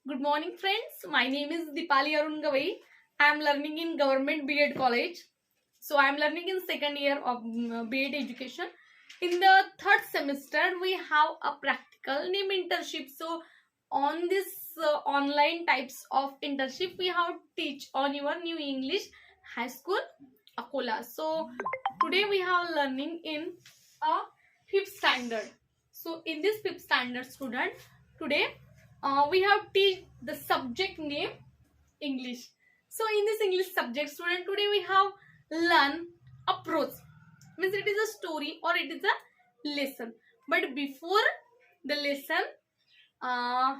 Good morning, friends. My name is Dipali Arun Gavai. I am learning in Government B.Ed College. So I am learning in second year of B.Ed education. In the third semester, we have a practical name internship. So on this online types of internship, we have teach on your new English high school Akola. So today we have learning in a fifth standard. So in this fifth standard student, today we have teach the subject name English. So in this English subject student, today we have learn approach. Means it is a story or it is a lesson. But before the lesson, uh,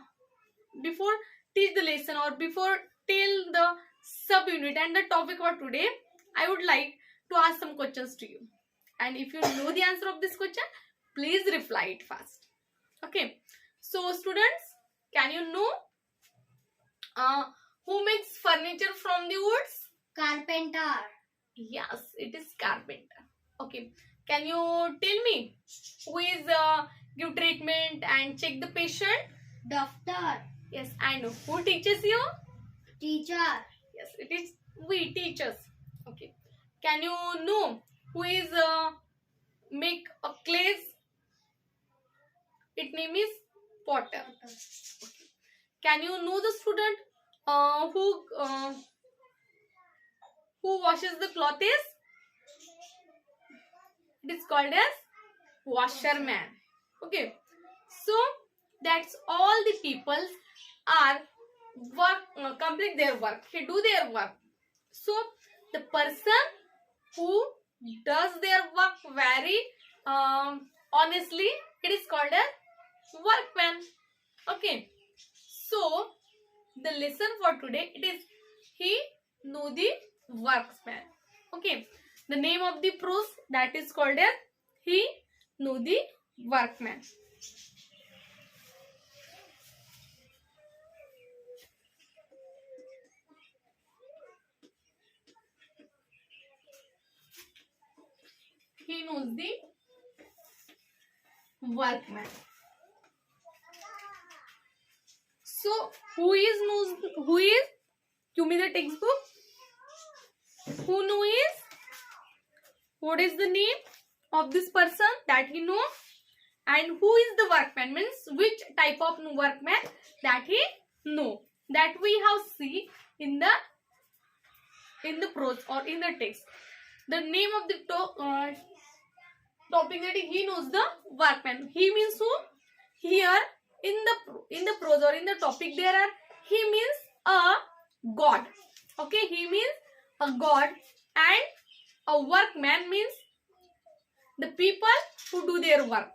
before teach the lesson or before tell the subunit and the topic for today, I would like to ask some questions to you. And if you know the answer of this question, please reply it fast. Okay. So students, can you know uh, who makes furniture from the woods? Carpenter. Yes, it is carpenter. Okay. Can you tell me who is give treatment and check the patient? Doctor. Yes, I know. Who teaches you? Teacher. Yes, it is we teachers. Okay. Can you know who is make a clay? Its name is potter. Can you know the student who washes the clothes? It is called as washerman. Okay. So that's all the people are work complete their work. They do their work. So the person who does their work very honestly, it is called as workman. Okay. So the lesson for today, it is he know the worksman. Okay. The name of the prose, that is called as he know the workman. He knows the workman. So who is give me the textbook. Who know is what is the name of this person that he know, and who is the workman means which type of workman that he know, that we have see in the prose or in the text. The name of the topic that he knows the workman. He means who? Here in the prose or in the topic there are he means a god. Okay, he means a god, and a workman means the people who do their work.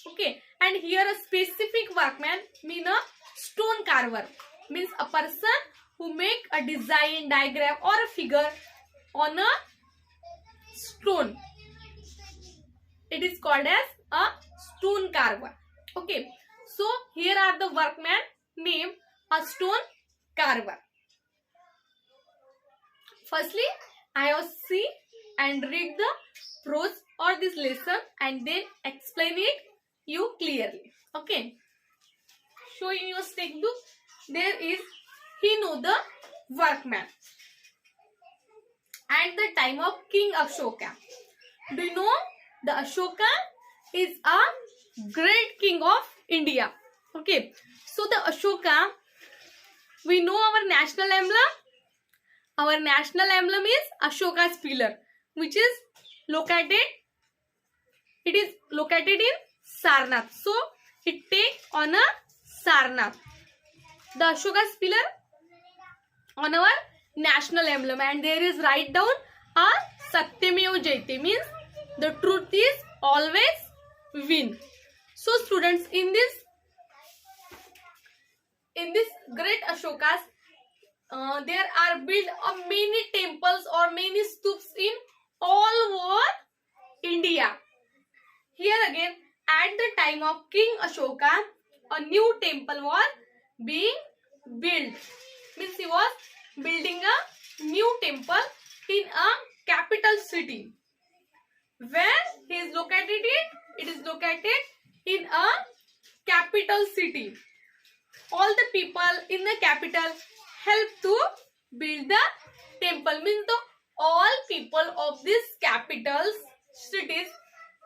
Okay, and here a specific workman mean a stone carver, means a person who make a design, diagram or a figure on a stone. It is called as a stone carver. Okay, so here are the workman name a stone carver. Firstly, I have see and read the prose or this lesson and then explain it you clearly. Okay, show in your textbook there is he know the workman. At the time of King Ashoka, do you know the Ashoka is a great king of India. Okay, so the Ashoka, we know our national emblem. Our national emblem is Ashoka's pillar, which is located. It is located in Sarnath. So it take on a Sarnath. The Ashoka's pillar on our national emblem, and there is write down a Satyameva Jayate, means the truth is always win. So students, in this great Ashokas, there are built many temples or many stupas in all over India. Here again, at the time of King Ashoka, a new temple was being built. Means he was building a new temple in a capital city. Where he is located in? It is located in a capital city. all the people in the capital help to build the temple. Means the all people of these capitals cities,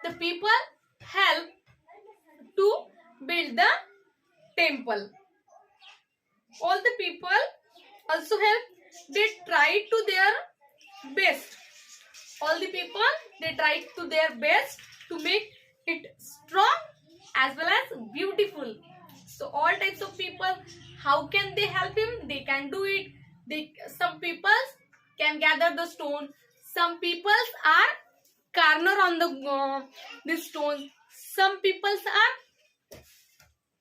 the people help to build the temple. All the people also help. They try to their best. All the people, they try to their best to make it strong as well as beautiful. So all types of people, how can they help him? They can do it. Some people can gather the stone. Some people are corner on the stones. Some people are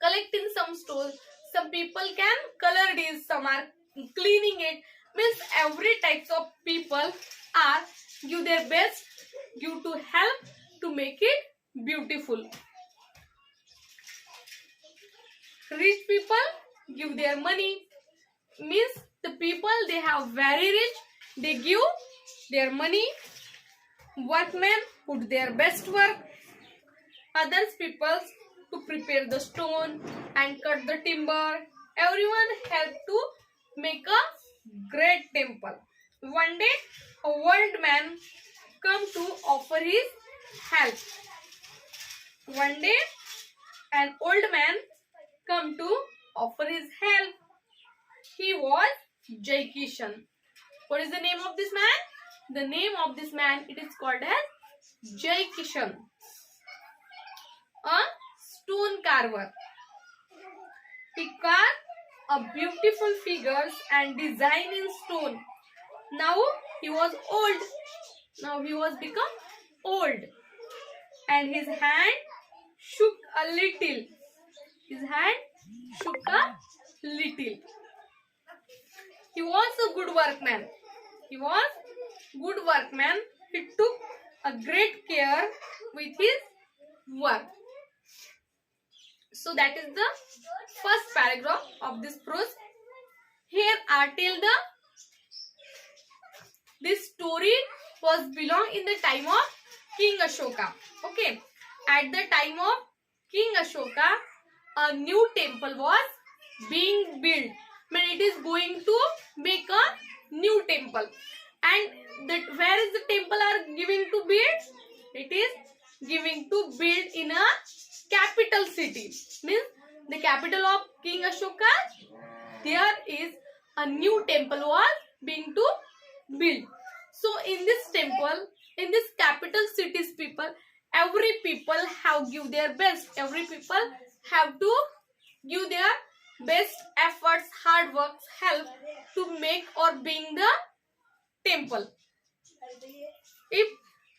collecting some stones. Some people can color this. Some are cleaning it. Means every types of people are give their best, give to help to make it beautiful. Rich people give their money. Means the people they have very rich, they give their money. Workmen put their best work. Others people to prepare the stone and cut the timber. Everyone help to make a great temple. One day a old man come to offer his help. One day an old man come to offer his help. He was Jai Kishan. What is the name of this man? The name of this man, it is called as Jai Kishan, a stone carver. He carved a beautiful figures and design in stone. Now he was old. Now he was become old, and his hand shook a little. His hand shook a little. He was a good workman. He was good workman. He took a great care with his work. So that is the first paragraph of this prose. Here are till this story was belong in the time of King Ashoka. Okay, at the time of King Ashoka, a new temple was being built. I mean, it is going to make a new temple. And where is the temple are giving to build? It is giving to build in a capital city. Means the capital of King Ashoka, there is a new temple was being to build. So in this temple, in this capital cities people, every people have give their best. Every people have to give their best efforts, hard works, help to make or bring the temple. If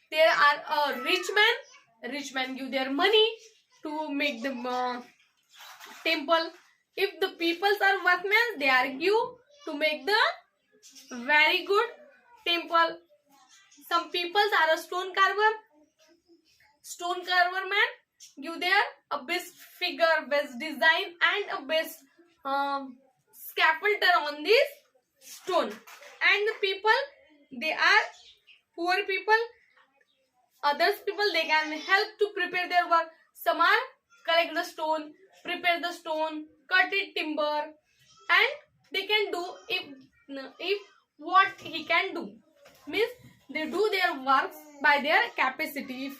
there are a rich man give their money to make the temple. If the peoples are workmen, they are give to make the very good temple. Some peoples are a stone carver. Stone carver man give their a best figure, best design, and a best scaffolder on this stone. And the people, they are poor people. Others people, they can help to prepare their work. Some are collect the stone, prepare the stone, cut it timber, and they can do if what he can do. Means they do their works by their capacity.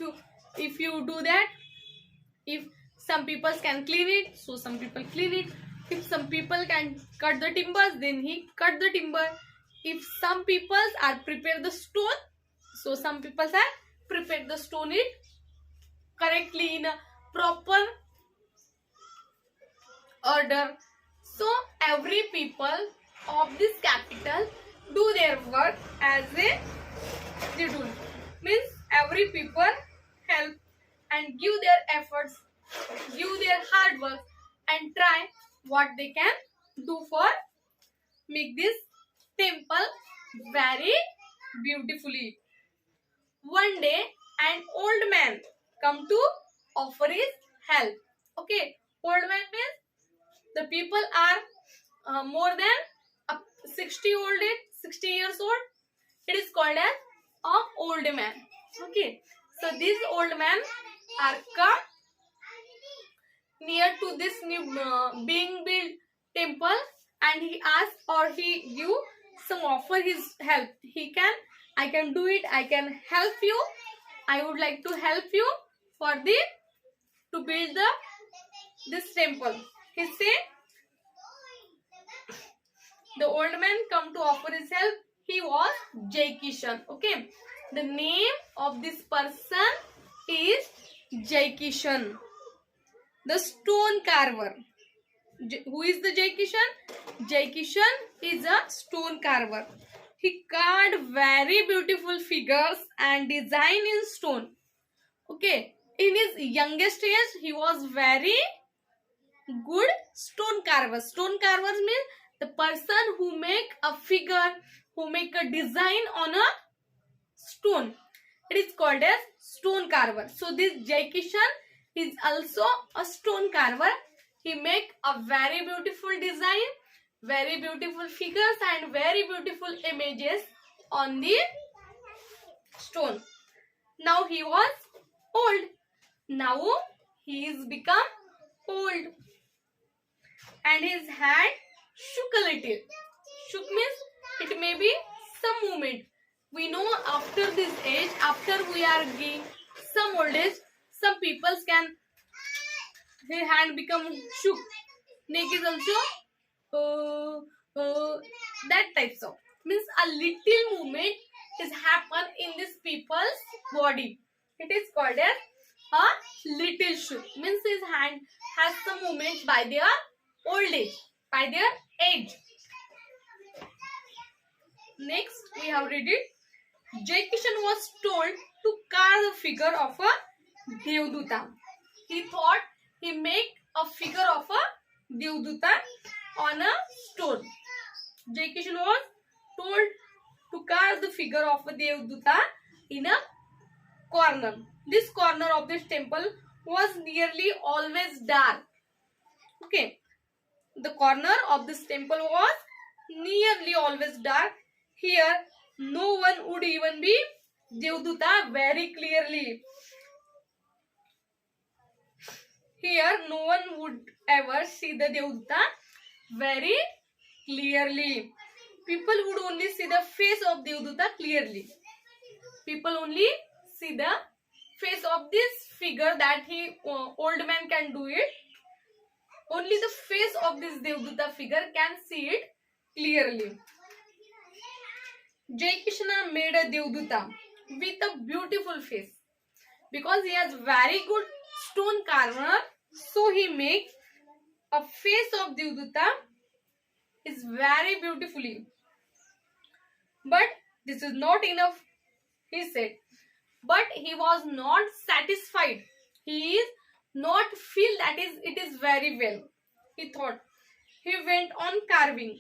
If you do that, if some people can clean it, so some people clean it. If some people can cut the timbers, then he cut the timber. If some people are prepare the stone, so some people are prepare the stone it correctly in a proper order. So every people of this capital do their work as they do. Means every people help and give their efforts, give their hard work, and try what they can do for make this temple very beautifully. One day an old man come to offer his help. Okay, old man means the people are more than 60 years old. It is called as a old man. Okay, so these old men are come near to this new being built temple and he asked or he give some offer his help. I can do it, I can help you, I would like to help you for the to build this temple. He said the old man come to offer his help. He was Jai Kishan. Okay, the name of this person is Jai Kishan, the stone carver. Who is the Jai Kishan? Jai Kishan is a stone carver. He carved very beautiful figures and design in stone. Okay, in his youngest age, he was very good stone carver. Stone carvers means the person who make a figure, who make a design on a stone. It is called as stone carver. So this Jai Kishan is also a stone carver. He make a very beautiful design, very beautiful figures and very beautiful images on the stone. Now he was old. Now he is become old. And his hand shook a little. Shook means it may be some movement. We know after this age, after we are getting some old age, some people can their hand become shook. Neck is also that types of means a little movement is happen in this people's body. It is called as a little shook. Means his hand has some movement by their old age, by their age. Next, we have read it. Jai Kishan was told to carve the figure of a Devduta. He thought he make a figure of a Devduta on a stone. Jai Kishan was told to carve the figure of a Devduta in a corner. This corner of this temple was nearly always dark. Okay. The corner of this temple was nearly always dark. Here, no one would even be Devduta very clearly. Here, no one would ever see the Devduta very clearly. People would only see the face of Devduta clearly. People only see the face of this figure that old man can do it. Only the face of this Devduta figure can see it clearly. Jai Krishna made a Devduta with a beautiful face. Because he has very good stone carver, so he makes a face of Devduta is very beautifully. But this is not enough, he said. But he was not satisfied. He is not feel that it is very well. He thought. He went on carving.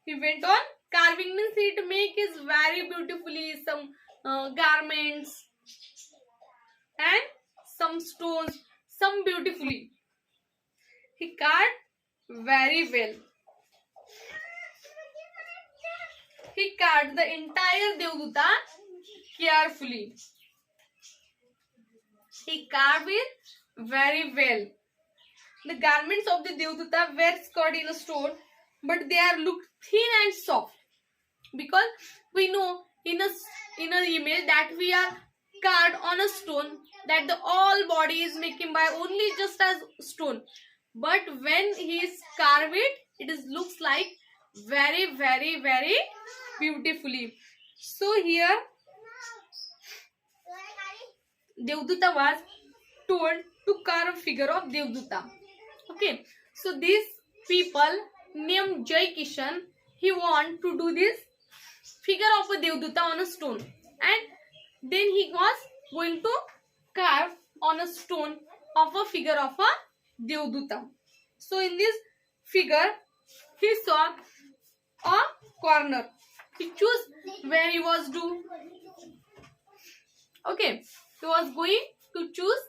He went on carving means it make is very beautifully some garments and some stones, some beautifully. He carved very well. He carved the entire Devduta carefully. He carved it very well. The garments of the Devduta were scoured in a stone, but they are looked thin and soft. Because we know in an image that we are carved on a stone, that the all body is making by only just as stone. But when he is carved it is looks like very, very, very beautifully. So here Devduta was told to carve a figure of Devduta. Okay, so these people named Jai Kishan, he want to do this figure of a Devduta on a stone, and then he was going to carve on a stone of a figure of a Devduta. So in this figure, he saw a corner. He chose where he was to. Okay, he was going to choose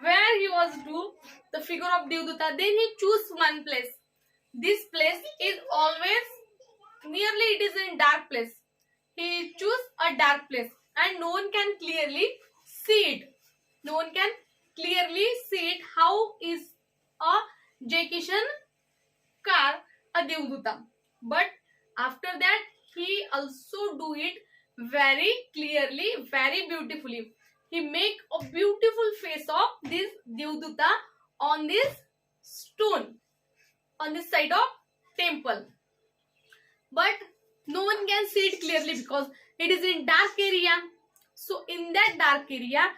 where he was to the figure of Devduta. Then he chose one place. This place is always nearly it is in dark place. He chose a dark place and no one can clearly see it. No one can clearly see it. How is a Jai Kishan carve a Devduta. But after that, he also do it very clearly, very beautifully. He make a beautiful face of this Devduta on this stone, on this side of temple. But no one can see it clearly because it is in dark area. So in that dark area,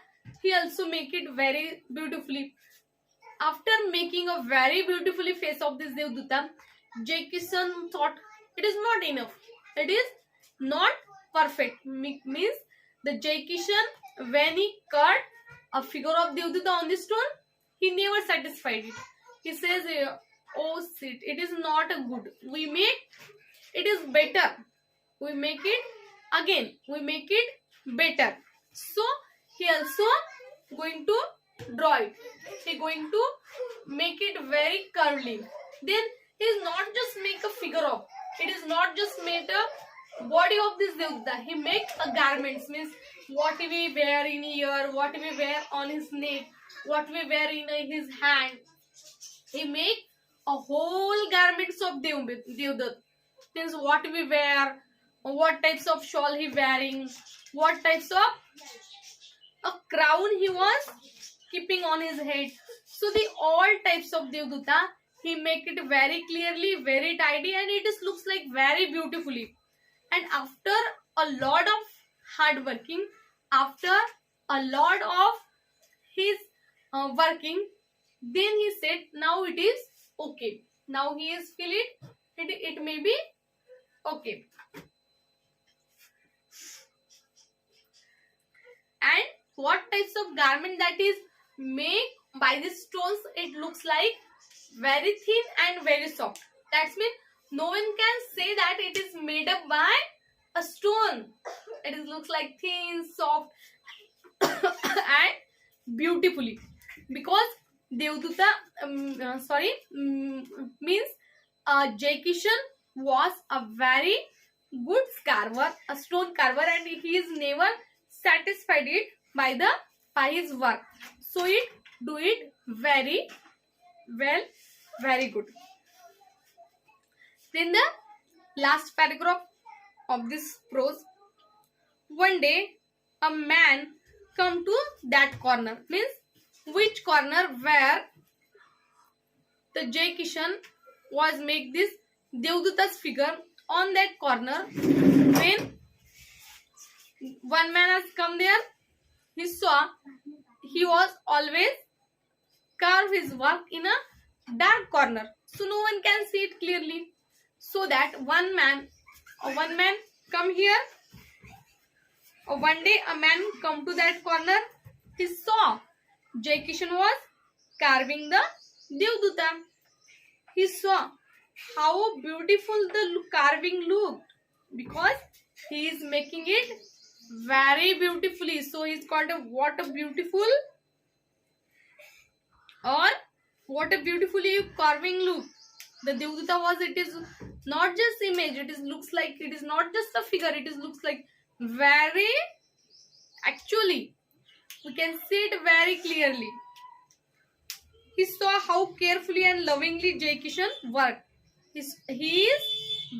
he also make it very beautifully. After making a very beautifully face of this Devduta, Jai Kishan thought it is not enough. It is not perfect. Means the Jai Kishan, when he cut a figure of Devduta on the stone, he never satisfied it. He says, "Oh shit, it is not a good. We make it is better. We make it again. We make it better." So he also going to draw it. He going to make it very curly. Then he is not just make a figure of. It is not just made a body of this Devduta. He make a garments, means what we wear in ear, what we wear on his neck, what we wear in his hand. He make a whole garments of Devduta. Means what we wear, what types of shawl he wearing, what types of a crown he was keeping on his head. So the all types of Devduta, he make it very clearly, very tidy, and it is looks like very beautifully. And after a lot of hard working, after a lot of his working, then he said, now it is okay. Now he is feel it may be okay. And what types of garment that is made by these stones, it looks like very thin and very soft. That means no one can say that it is made up by a stone. It is looks like thin, soft and beautifully, because Devduta means Jai Kishan was a very good carver, a stone carver, and he is never satisfied it by his work. So it do it very well, very good. Then the last paragraph of this prose. One day a man come to that corner, means which corner where the Jai Kishan was make this Devduta's figure. On that corner, when one man has come there, he saw he was always carve his work in a dark corner, so no one can see it clearly. So that one man come here. One day a man come to that corner. He saw Jai Kishan was carving the Devduta. He saw how beautiful the carving looked, because he is making it very beautifully. So he's called a what a beautiful, or what a beautifully carving look. The Devduta was, it is not just image, it is looks like, it is not just a figure, it is looks like very, actually we can see it very clearly. He saw how carefully and lovingly Jai Kishan worked. He is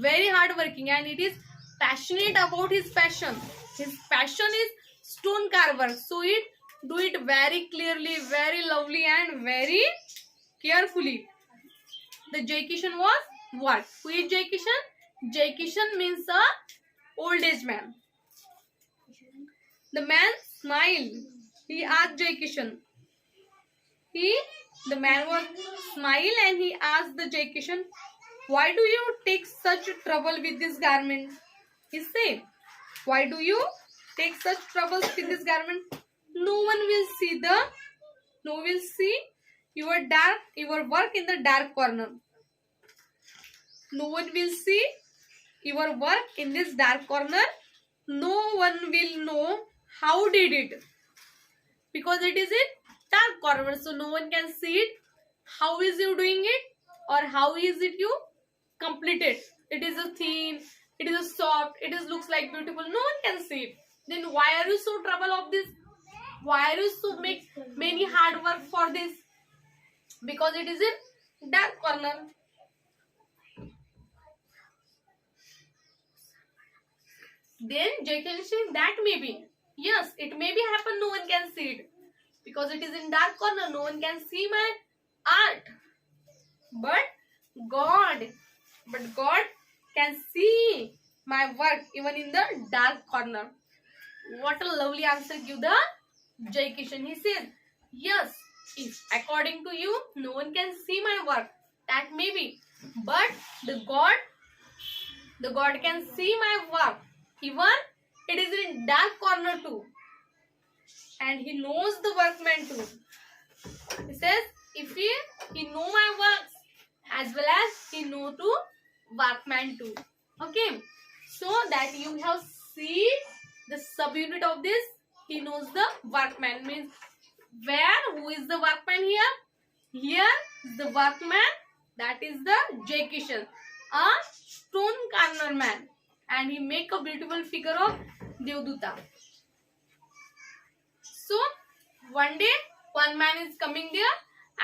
very hardworking, and it is passionate about his passion. His passion is stone carver, so it do it very clearly, very lovely, and very carefully. The Jai Kishan was what? Who is Jai Kishan? Jai Kishan means a old age man. The man smiled. He asked Jai Kishan. The man was smile, and he asked the Jai Kishan, "Why do you take such trouble with this garment?" He said, "Why do you take such troubles with this garment? No one will see your work in the dark corner. No one will see your work in this dark corner. No one will know how did it, because it is in dark corner, so no one can see it. How is you doing it, or how is it you completed? It is a thin, it is a soft, it is looks like beautiful. No one can see it. Then why are you so trouble of this? Why are you so make many hard work for this? Because it is in dark corner." Then Jay Kishan says that may be. Yes, it may be happen. No one can see it because it is in dark corner. No one can see my art. But God can see my work even in the dark corner. What a lovely answer give the Jay Kishan. He says, yes, if according to you, no one can see my work, that may be. But the God can see my work. Even it is in dark corner too. And he knows the workman too. He says, if he know my works as well as he know to workman too. Okay. So that you have seen the subunit of this, he knows the workman means where, who is the workman here? Here is the workman, that is the Jay Kishan, a stone corner man, and he make a beautiful figure of Devduta. So one day one man is coming there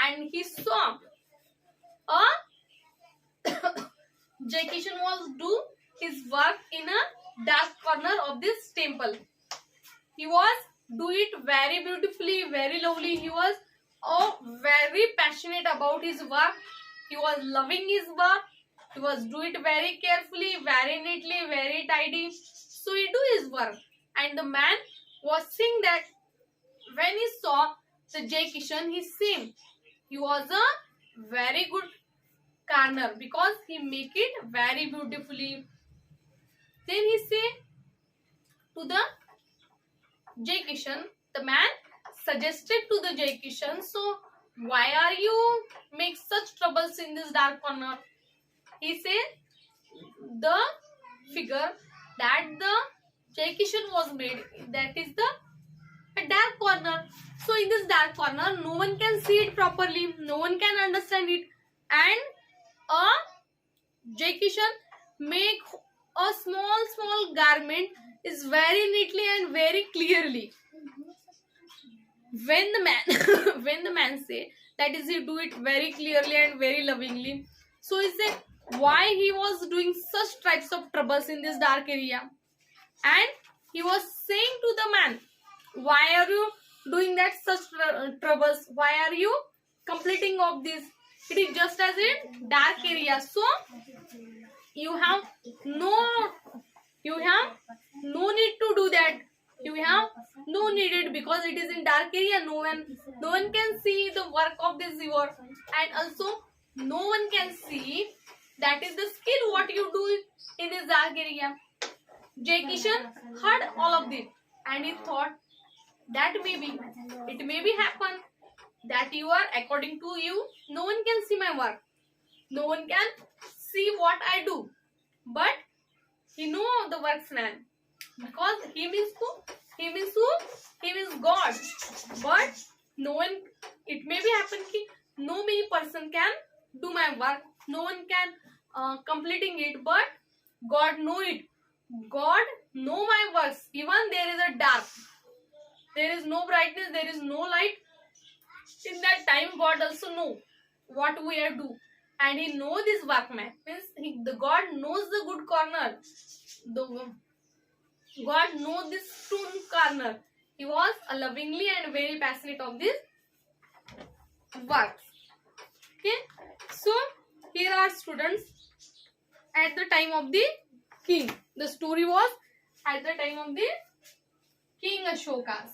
and he saw a Jay Kishan was do his work in a dark corner of this temple. He was do it very beautifully, very lovely. He was very passionate about his work. He was loving his work. He was do it very carefully, very neatly, very tidy. So he do his work. And the man was seeing that when he saw the Jay Kishan, he seemed he was a very good corner because he make it very beautifully. Then he say to the Jay Kishan, the man suggested to the Jay Kishan, so why are you make such troubles in this dark corner? He said the figure that the Jay Kishan was made, that is the dark corner. So in this dark corner, no one can see it properly, no one can understand it, and Jay Kishan make a small garment is very neatly and very clearly. When the man when the man say that is he do it very clearly and very lovingly, so he said why he was doing such types of troubles in this dark area, and he was saying to the man, why are you doing that such troubles, why are you completing of this, it is just as in dark area, so you have no need to do that, you have no needed because it is in dark area, no one can see the work of this your, and also no one can see that is the skill what you do in this dark area. Jay Kishan heard all of this and he thought that it may be happen that you are according to you, no one can see my work, no one can see what I do, but he know the worksman because he means who? He means God. But no one, it may be happen ki no many person can do my work, no one can completing it, but God know it. God know my works. Even there is a dark, there is no brightness, there is no light. In that time, God also know what we are do, and He know this workman. Means the God knows the good corner. The God knows this stone corner. He was lovingly and very passionate of this works. Okay, so here are students at the time of the king. The story was at the time of the King Ashoka.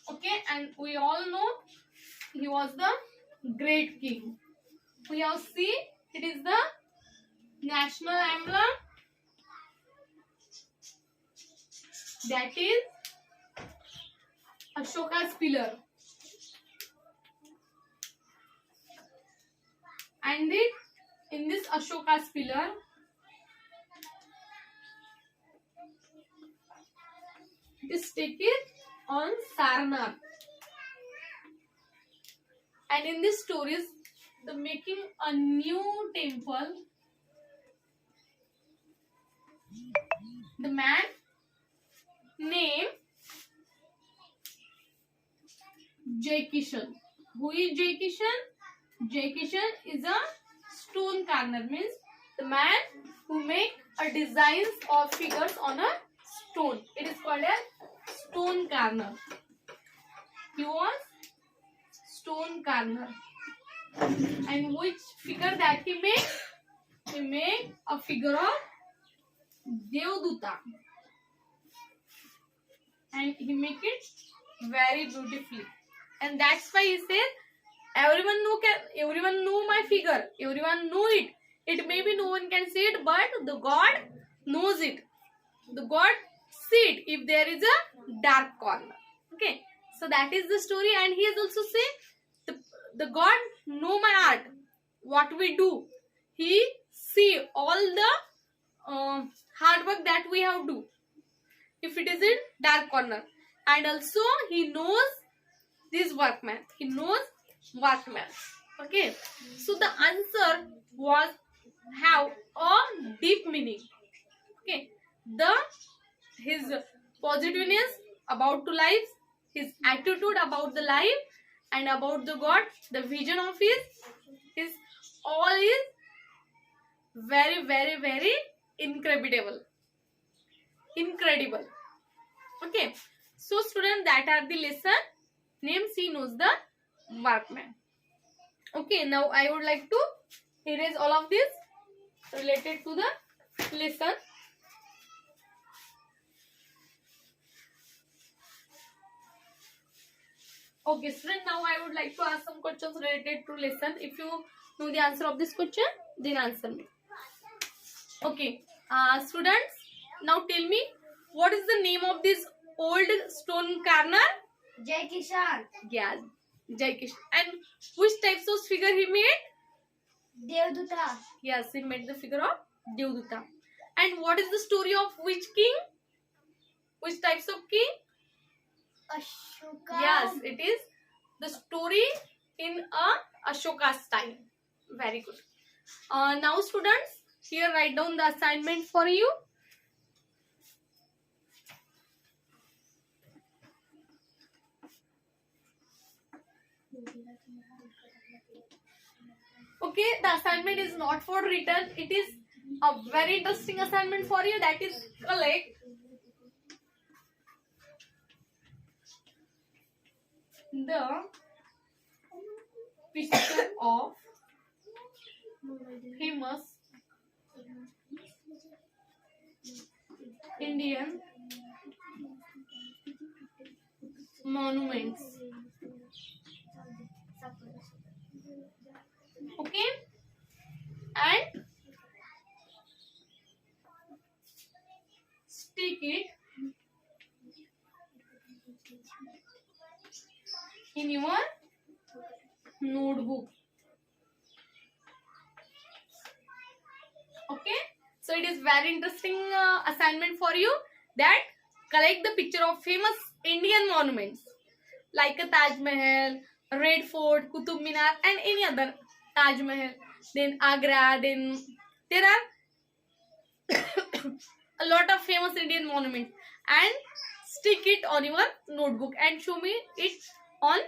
Okay, and we all know he was the great king. We have seen it is the national emblem, that is Ashoka's pillar, and in this Ashoka's pillar it is taken on Sarnath, and in this stories the making a new temple, the man named Jay Kishan. Who is Jay Kishan? Jay Kishan is a stone carver, means the man who make a designs or figures on a stone. It is called a stone carver. He was stone carver. And which figure that he made? He made a figure of Devduta. And he make it very beautifully. And that's why he says, everyone know my figure. Everyone know it. It may be no one can see it, but the God knows it. The God see it if there is a dark corner. Okay. So that is the story. And he has also said, the God know my art. What we do. He see all the hard work that we have do. If it is in dark corner. And also he knows this workman. He knows workman. Okay. So the answer was have a deep meaning. Okay. His positiveness about to life, his attitude about the life and about the God, the vision of his all is very, very, very incredible. Okay. So students, that are the lesson. Names he knows the workman. Okay. Now I would like to erase all of this related to the lesson. Okay, student, now I would like to ask some questions related to lesson. If you know the answer of this question, then answer me. Okay, students, now tell me, what is the name of this old stone carver? Jai Kishan. Yeah, Jai Kishan. And which types of figure he made? Devduta. Yes, he made the figure of Devduta. And what is the story of which king? Which types of king? Ashoka. Yes, it is the story in a Ashoka style. Very good. Now students, here write down the assignment for you. Okay, the assignment is not for written. It is a very interesting assignment for you. That is collect the picture of famous Indian monuments. Okay, and stick it in your notebook. Okay, so it is very interesting assignment for you, that collect the picture of famous Indian monuments like a Taj Mahal, Red Fort, Qutub Minar, and any other Taj Mahal, then Agra, then there are a lot of famous Indian monuments, and stick it on your notebook and show me it on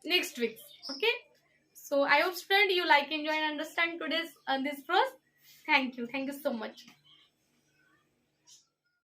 next week. Okay, so I hope student you like, enjoy and understand today's this process. Thank you so much.